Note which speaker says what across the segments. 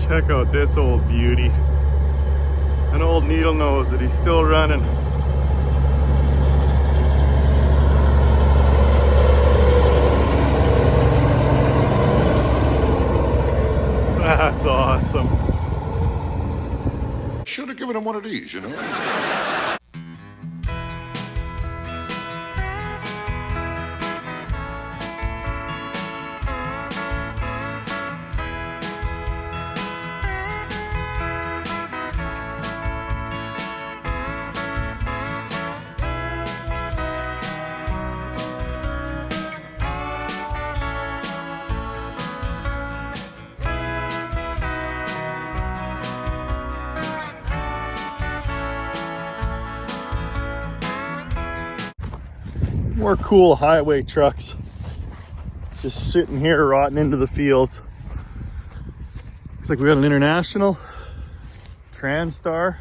Speaker 1: Check out this old beauty. An old needle nose that he's still running. That's awesome.
Speaker 2: Should have given him one of these, you know?
Speaker 1: More cool highway trucks just sitting here rotting into the fields. Looks like we got an International, Transtar,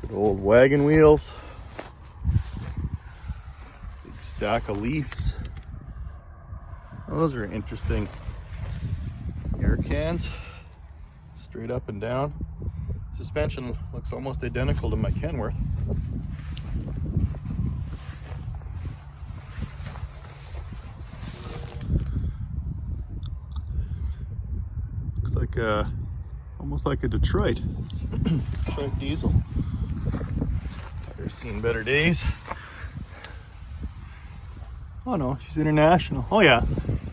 Speaker 1: good old wagon wheels, big stack of Leafs. Those are interesting. Air cans, straight up and down. Suspension looks almost identical to my Kenworth. Looks like almost like a Detroit diesel. Tire's seen better days. Oh no, she's International. Oh yeah,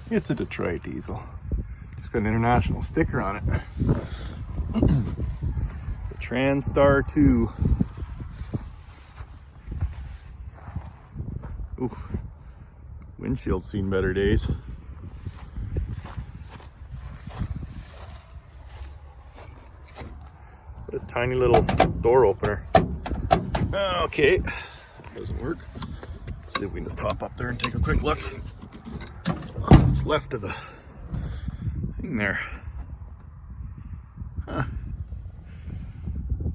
Speaker 1: it's a Detroit diesel. Just got an International sticker on it. The Transtar 2. Ooh, windshield's seen better days. A tiny little door opener. Okay, that doesn't work. See if we can just hop up there and take a quick look. What's left of the thing there? Huh.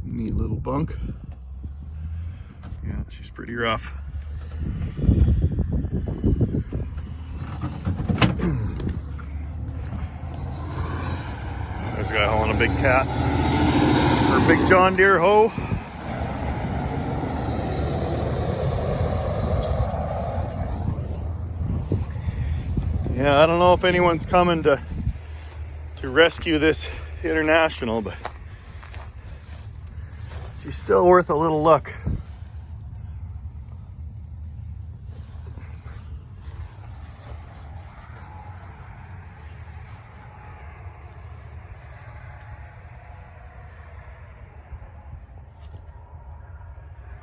Speaker 1: Neat little bunk. Yeah, she's pretty rough. There's a guy hauling a big cat. Or a big John Deere hoe. Yeah, I don't know if anyone's coming to rescue this International, but she's still worth a little look.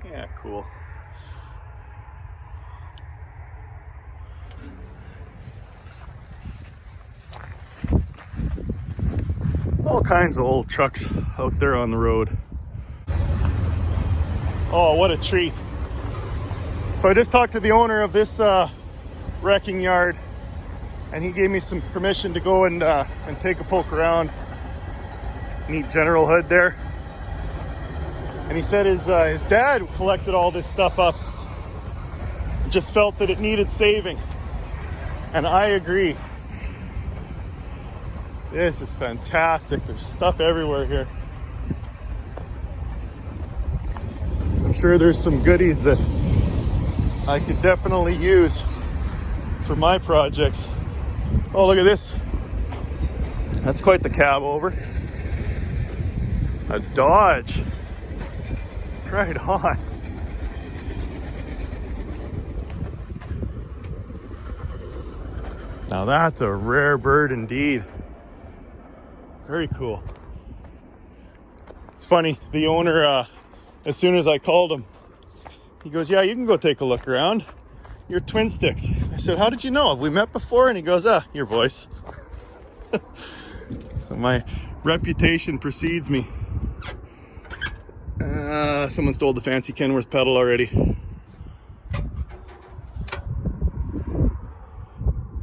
Speaker 1: Yeah, cool. All kinds of old trucks out there on the road. Oh, what a treat. So I just talked to the owner of this wrecking yard, and he gave me some permission to go and take a poke around. Neat general hood there. And he said his dad collected all this stuff up, just felt that it needed saving. And I agree. This is fantastic. There's stuff everywhere here. I'm sure there's some goodies that I could definitely use for my projects. Oh, look at this. That's quite the cabover. A Dodge. Right on. Now that's a rare bird indeed. Very cool. It's funny, the owner, as soon as I called him, he goes, yeah, you can go take a look around. You're Twin Sticks. I said, how did you know? Have we met before? And he goes, your voice. So my reputation precedes me. Someone stole the fancy Kenworth pedal already.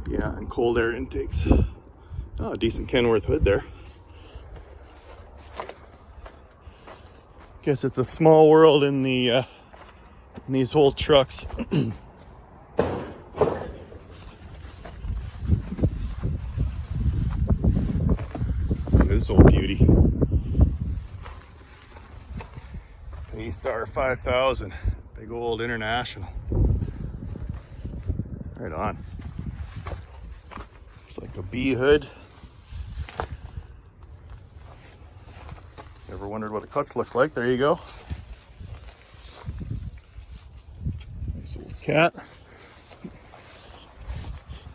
Speaker 1: Yeah, and cold air intakes. Oh, a decent Kenworth hood there. Guess it's a small world in the in these old trucks. this old beauty. Paystar 5000. Big old International. Right on. Looks like a B hood. Ever wondered what a clutch looks like? There you go. Nice old cat.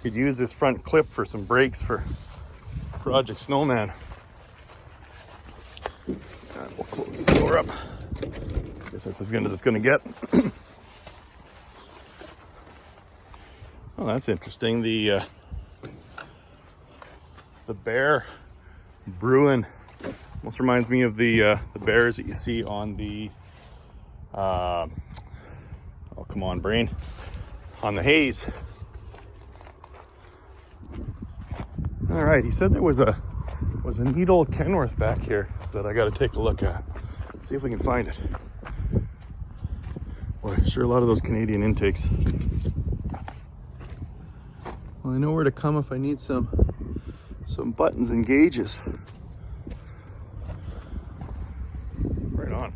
Speaker 1: Could use this front clip for some brakes for Project Snowman. And we'll close this door up. Guess that's as good as it's gonna get. Oh, that's interesting. The Bear Bruin almost reminds me of the bears that you see on the oh come on brain, on the haze. All right, he said there was a neat old Kenworth back here that I got to take a look at. See if we can find it. Boy, sure a lot of those Canadian intakes. Well, I know where to come if I need some buttons and gauges. Right on.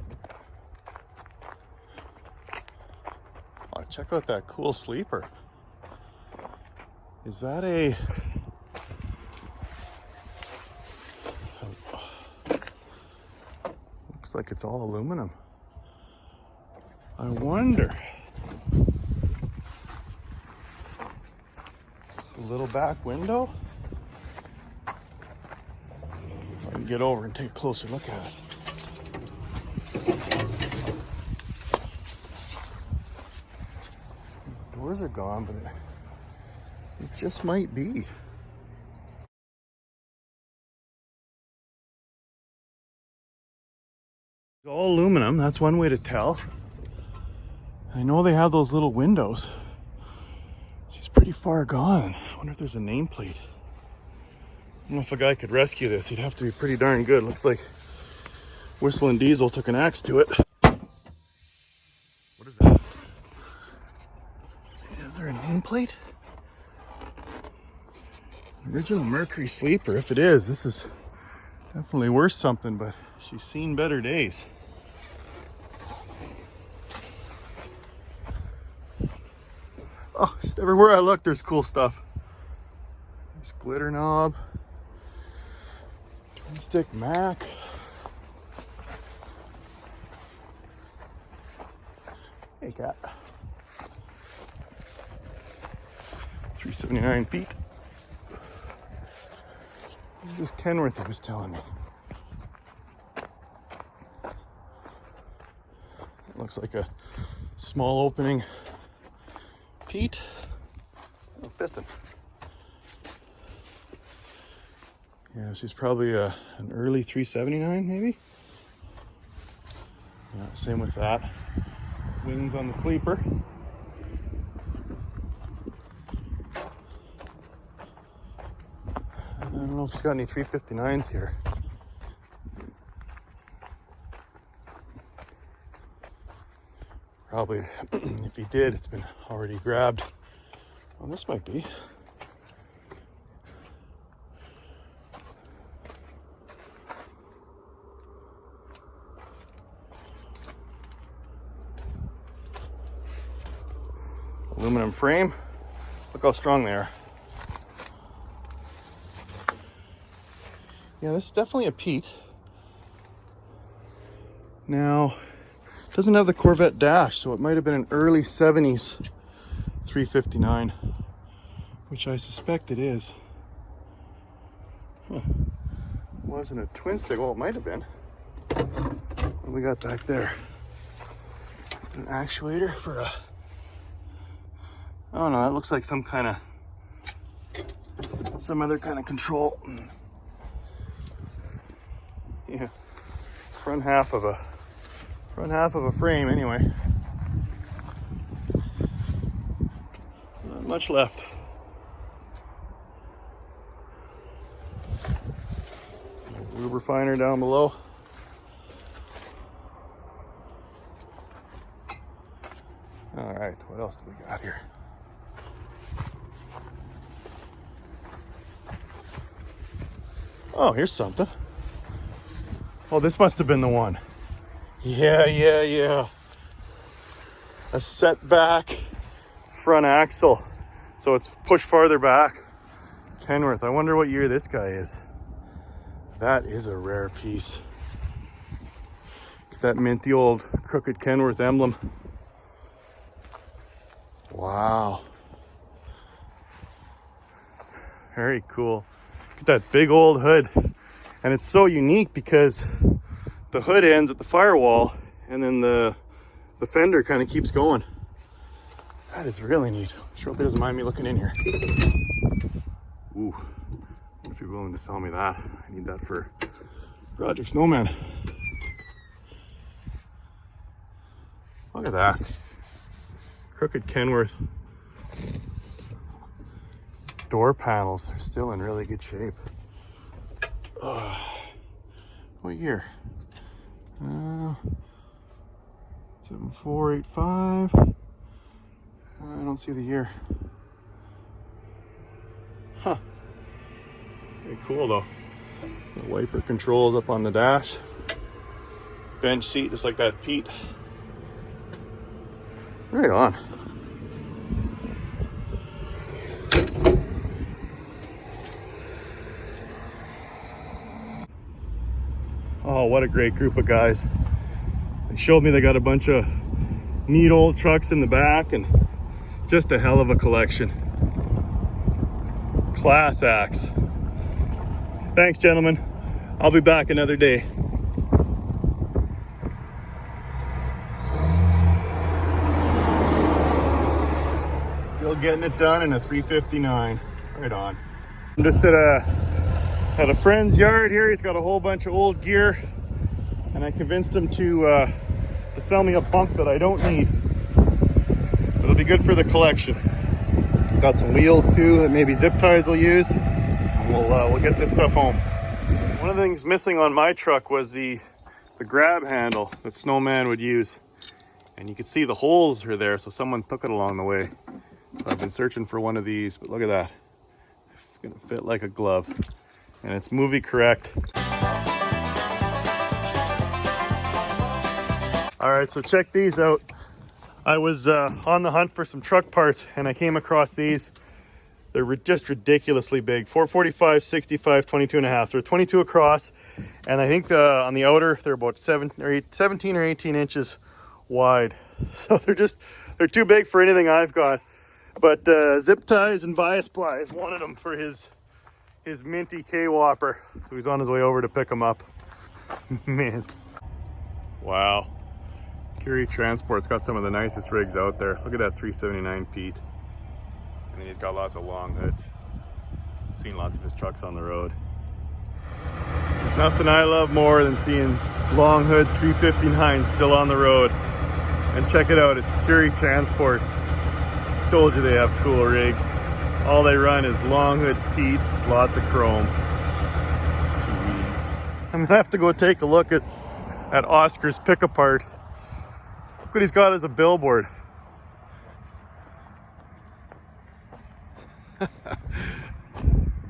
Speaker 1: Oh, check out that cool sleeper. Is that a... Looks like it's all aluminum. I wonder. A little back window. If I can get over and take a closer look at it. Doors are gone, but it just might be. It's all aluminum, that's one way to tell. I know they have those little windows. She's pretty far gone. I wonder if there's a nameplate. I don't know if a guy could rescue this. He'd have to be pretty darn good. Looks like Whistling Diesel took an axe to it. What is that? Is there a nameplate? Original Mercury sleeper. If it is, this is definitely worth something, but she's seen better days. Oh, just everywhere I look, there's cool stuff. There's glitter knob, twin stick Mac. Hey, cat. 379 feet. This Kenworth he was telling me. It looks like a small opening Pete. Oh, piston. Yeah, she's probably an early 379 maybe. Yeah, same with that. Wings on the sleeper. I don't know if it's got any 359s here. Probably, if he did, it's been already grabbed. Well, this might be. Aluminum frame. Look how strong they are. Yeah, this is definitely a Pete. Now, it doesn't have the Corvette dash, so it might have been an early 70s 359, which I suspect it is. Huh. It wasn't a twin stick. Well, it might have been. What do we got back there? An actuator for a... I don't know, that looks like some other kind of control. Yeah, front half of a frame anyway. Not much left. Lube refiner down below. All right, what else do we got here? Oh, here's something. Oh, this must have been the one. Yeah. A setback front axle. So it's pushed farther back. Kenworth. I wonder what year this guy is. That is a rare piece. Get that minty old crooked Kenworth emblem. Wow. Very cool. Look at that big old hood. And it's so unique because the hood ends at the firewall and then the fender kind of keeps going. That is really neat. Sure hope he doesn't mind me looking in here. Ooh, if you're willing to sell me that, I need that for Project Snowman. Look at that. Crooked Kenworth door panels are still in really good shape. What year? 7485. I don't see the year. Huh. Very cool though. The wiper controls up on the dash. Bench seat just like that Pete. Right on. Oh, what a great group of guys. They showed me they got a bunch of neat old trucks in the back and just a hell of a collection. Class acts. Thanks, gentlemen. I'll be back another day. Still getting it done in a 359. Right on. I'm just at a friend's yard here. He's got a whole bunch of old gear, and I convinced him to sell me a bunk that I don't need. It'll be good for the collection. Got some wheels too that maybe zip ties will use. We'll get this stuff home. One of the things missing on my truck was the grab handle that Snowman would use, and you can see the holes are there, so someone took it along the way. So I've been searching for one of these, but look at that. It's gonna fit like a glove, and it's movie correct. All right, so check these out. I was on the hunt for some truck parts, and I came across these. They're just ridiculously big. 445, 65, 22 and a half. So they're 22 across, and I think on the outer they're about 17 or 18 inches wide. So they're too big for anything I've got. But zip ties and bias plies wanted them for his minty K-Whopper. So he's on his way over to pick them up. Mint. Wow. Mercury Transport's got some of the nicest rigs out there. Look at that 379 Pete. And he's got lots of long hoods. I've seen lots of his trucks on the road. There's nothing I love more than seeing long hood 359 still on the road. And check it out, it's Mercury Transport. Told you they have cool rigs. All they run is long hood Pete's, lots of chrome. Sweet. I'm gonna have to go take a look at Oscar's pick apart. Look what he's got as a billboard.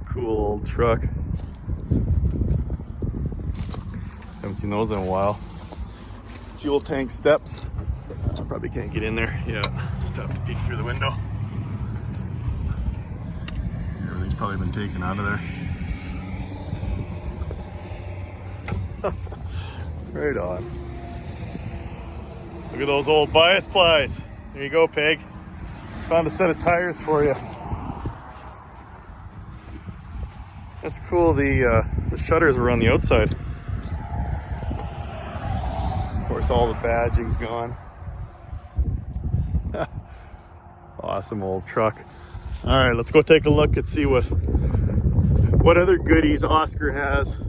Speaker 1: Cool old truck. Haven't seen those in a while. Fuel tank steps. I probably can't get in there. Yeah, just have to peek through the window. Everything's probably been taken out of there. Right on. Look at those old bias plies. There you go, Peg. Found a set of tires for you. That's cool. The shutters were on the outside. Of course, all the badging's gone. Awesome old truck. All right, let's go take a look and see what other goodies Oscar has.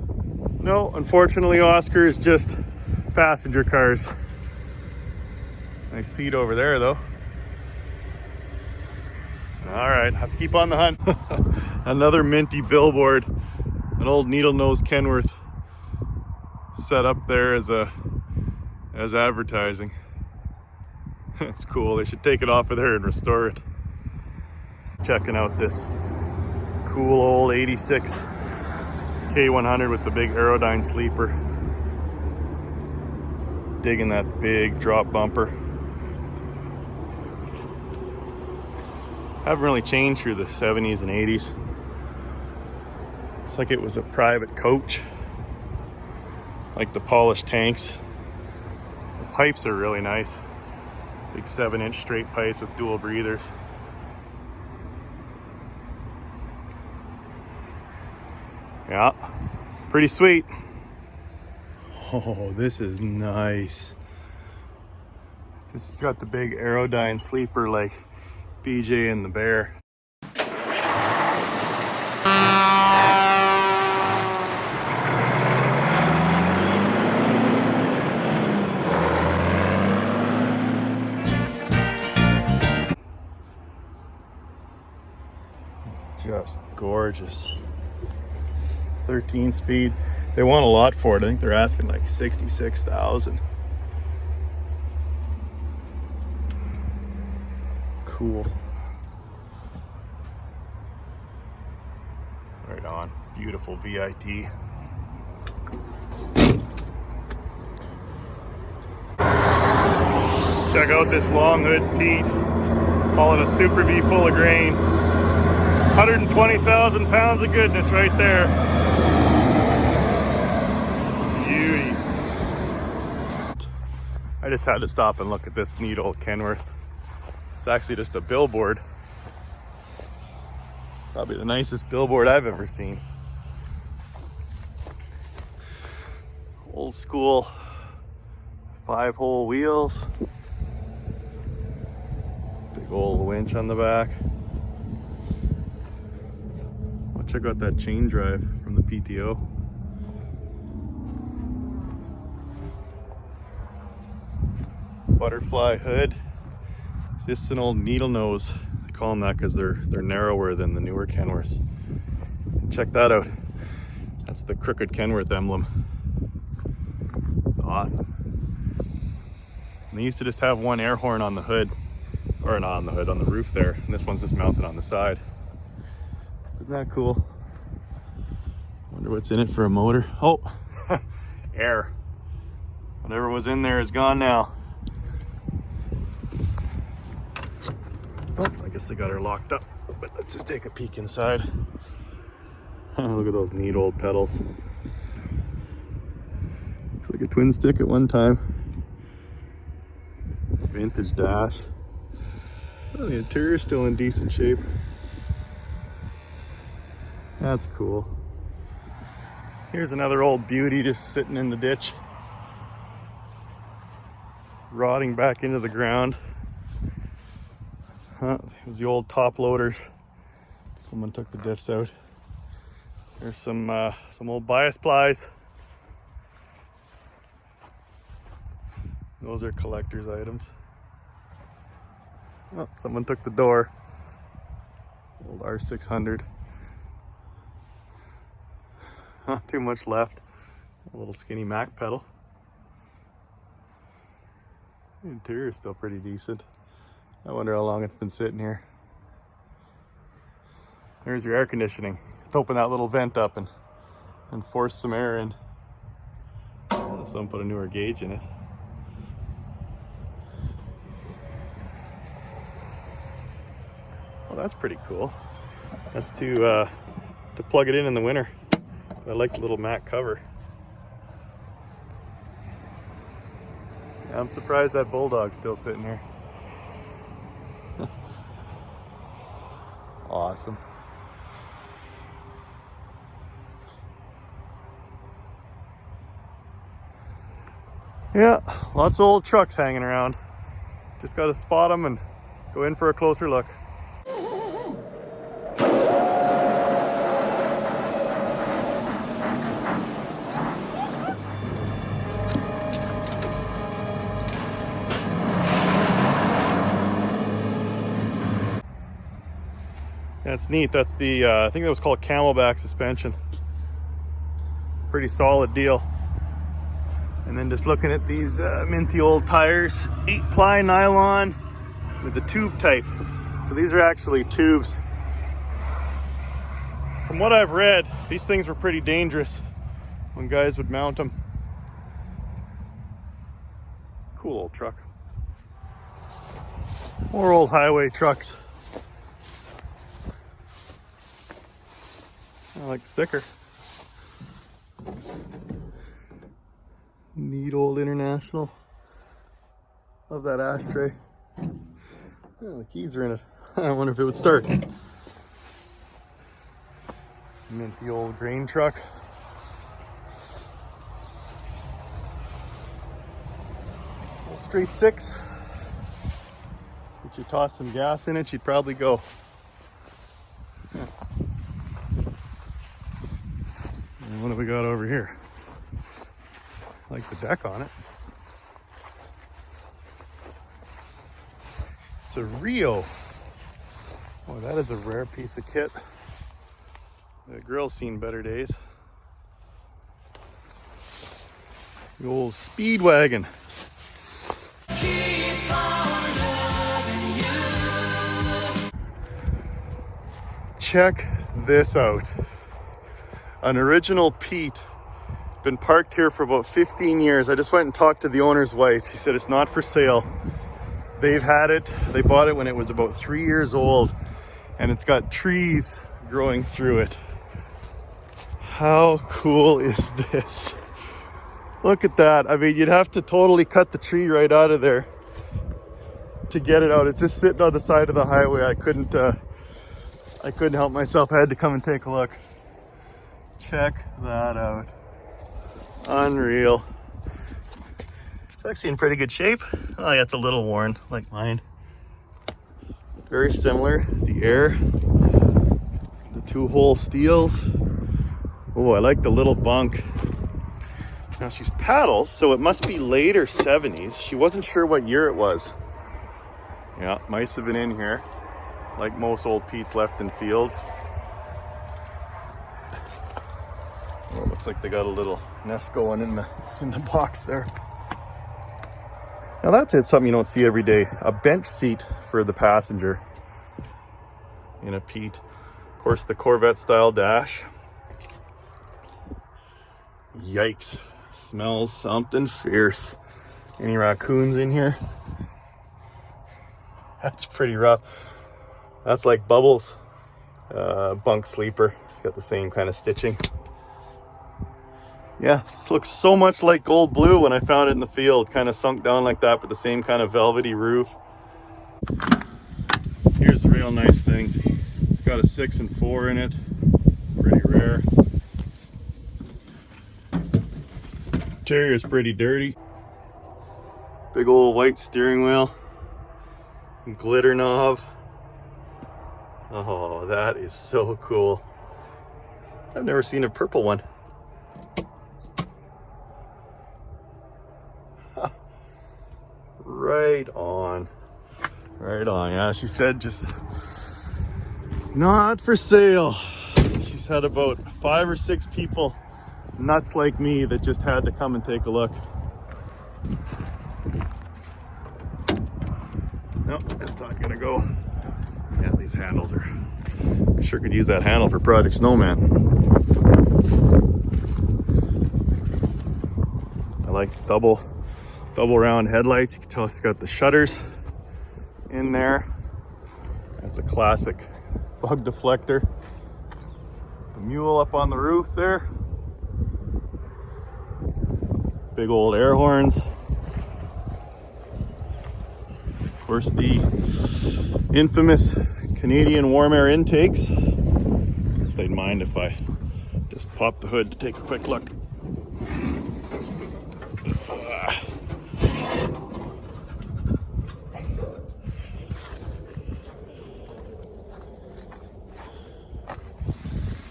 Speaker 1: No, unfortunately, Oscar is just passenger cars. Nice Pete over there, though. All right, have to keep on the hunt. Another minty billboard, an old needle-nose Kenworth set up there as advertising. That's cool. They should take it off of there and restore it. Checking out this cool old 86 K100 with the big Aerodyne sleeper. Digging that big drop bumper. Haven't really changed through the 70s and 80s. Looks like it was a private coach. Like the polished tanks. The pipes are really nice. Big 7-inch straight pipes with dual breathers. Yeah, pretty sweet. Oh, this is nice. This has got the big Aerodyne sleeper like BJ and the Bear. It's just gorgeous. 13 speed. They want a lot for it. I think they're asking like 66,000. Cool. Right on. Beautiful VIT. Check out this long hood Pete. Call it a Super V full of grain. 120,000 pounds of goodness right there. Beauty. I just had to stop and look at this neat old Kenworth. It's actually just a billboard. Probably the nicest billboard I've ever seen. Old school 5-hole wheels. Big old winch on the back. Oh, check out that chain drive from the PTO. Butterfly hood. Just an old needle nose. They call them that because they're narrower than the newer Kenworths. Check that out. That's the crooked Kenworth emblem. It's awesome. And they used to just have one air horn on the hood, or not on the hood, on the roof there. And this one's just mounted on the side. Isn't that cool? Wonder what's in it for a motor. Oh, air. Whatever was in there is gone now. Oh, I guess they got her locked up, but let's just take a peek inside. Look at those neat old pedals. Looks like a twin stick at one time. Vintage dash. Oh, the interior's still in decent shape. That's cool. Here's another old beauty just sitting in the ditch. Rotting back into the ground. It was the old top loaders. Someone took the diffs out. There's some old bias plies. Those are collector's items. Oh, someone took the door. Old R600. Not too much left. A little skinny Mac pedal. The interior is still pretty decent. I wonder how long it's been sitting here. There's your air conditioning. Just open that little vent up and force some air in. Someone put a newer gauge in it. Well, that's pretty cool. That's to plug it in the winter. I like the little matte cover. Yeah, I'm surprised that Bulldog's still sitting here. Awesome. Yeah, lots of old trucks hanging around. Just got to spot them and go in for a closer look. That's neat. That's the, I think that was called camelback suspension. Pretty solid deal. And then just looking at these minty old tires, 8-ply nylon with the tube type. So these are actually tubes. From what I've read, these things were pretty dangerous when guys would mount them. Cool old truck. More old highway trucks. I like the sticker. Neat old International. Love that ashtray. Oh, the keys are in it. I wonder if it would start. Minty old grain truck. Old straight six. If you toss some gas in it, you'd probably go. Yeah. And what do we got over here? I like the deck on it. It's a REO. Oh, that is a rare piece of kit. The grill's seen better days. The old Speedwagon.
Speaker 3: Keep on loving you.
Speaker 1: Check this out. An original Pete. Been parked here for about 15 years. I just went and talked to the owner's wife. She said it's not for sale. They've had it. They bought it when it was about 3 years old, and it's got trees growing through it. How cool is this? Look at that. I mean, you'd have to totally cut the tree right out of there to get it out. It's just sitting on the side of the highway. I couldn't help myself. I had to come and take a look. Check that out. Unreal. It's actually in pretty good shape. Oh yeah, it's a little worn, like mine. Very similar. The air, the two-hole steels. Oh, I like the little bunk. Now she's paddles, so it must be later 70s. She wasn't sure what year it was. Yeah, mice have been in here, like most old Pete's left in fields. Oh, it looks like they got a little nest going in the box there. Now that's something you don't see every day. A bench seat for the passenger in a Pete. Of course, the Corvette style dash. Yikes, smells something fierce. Any raccoons in here? That's pretty rough. That's like Bubbles, bunk sleeper. It's got the same kind of stitching. Yeah, this looks so much like gold blue when I found it in the field. Kind of sunk down like that, but the same kind of velvety roof. Here's the real nice thing. It's got a 6 and 4 in it. Pretty rare. Interior's pretty dirty. Big old white steering wheel. Glitter knob. Oh, that is so cool. I've never seen a purple one. Right on. Right on. Yeah, she said just not for sale. She's had about 5 or 6 people nuts like me that just had to come and take a look. Nope, it's not gonna go. Yeah, these handles are, I sure could use that handle for Project Snowman. I like double round headlights. You can tell it's got the shutters in there. That's a classic bug deflector. The mule up on the roof there. Big old air horns. Of course, the infamous Canadian warm air intakes. If they'd mind if I just pop the hood to take a quick look.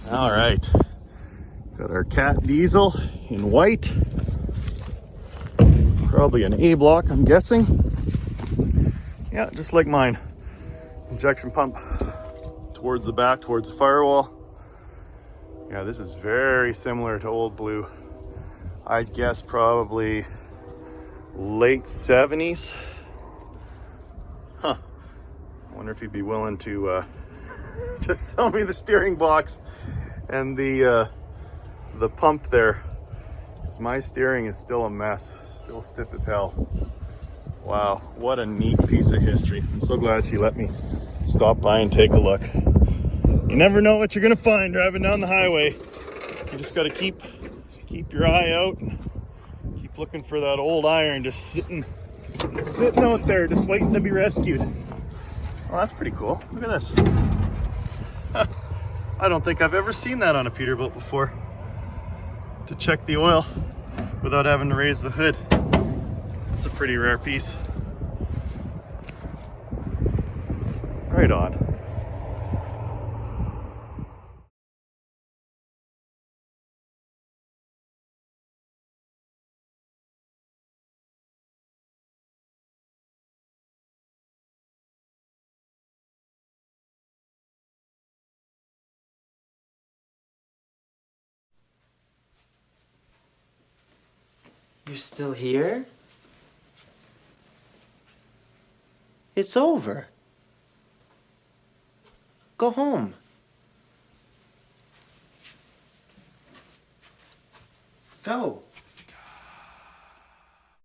Speaker 1: All right, got our cat diesel in white. Probably an A block, I'm guessing. Yeah, just like mine. Injection pump towards the back, towards the firewall. Yeah, this is very similar to old blue. I'd guess probably late 70s. Huh. I wonder if he'd be willing to sell me the steering box and the pump there. My steering is still a mess, still stiff as hell. Wow, what a neat piece of history. I'm so glad she let me stop by and take a look. You never know what you're gonna find driving down the highway. You just gotta keep your eye out and keep looking for that old iron just sitting out there, just waiting to be rescued. Oh, that's pretty cool. Look at this. I don't think I've ever seen that on a Peterbilt before. To check the oil without having to raise the hood. That's a pretty rare piece. Right on.
Speaker 4: You're still here? It's over. Go home. Go.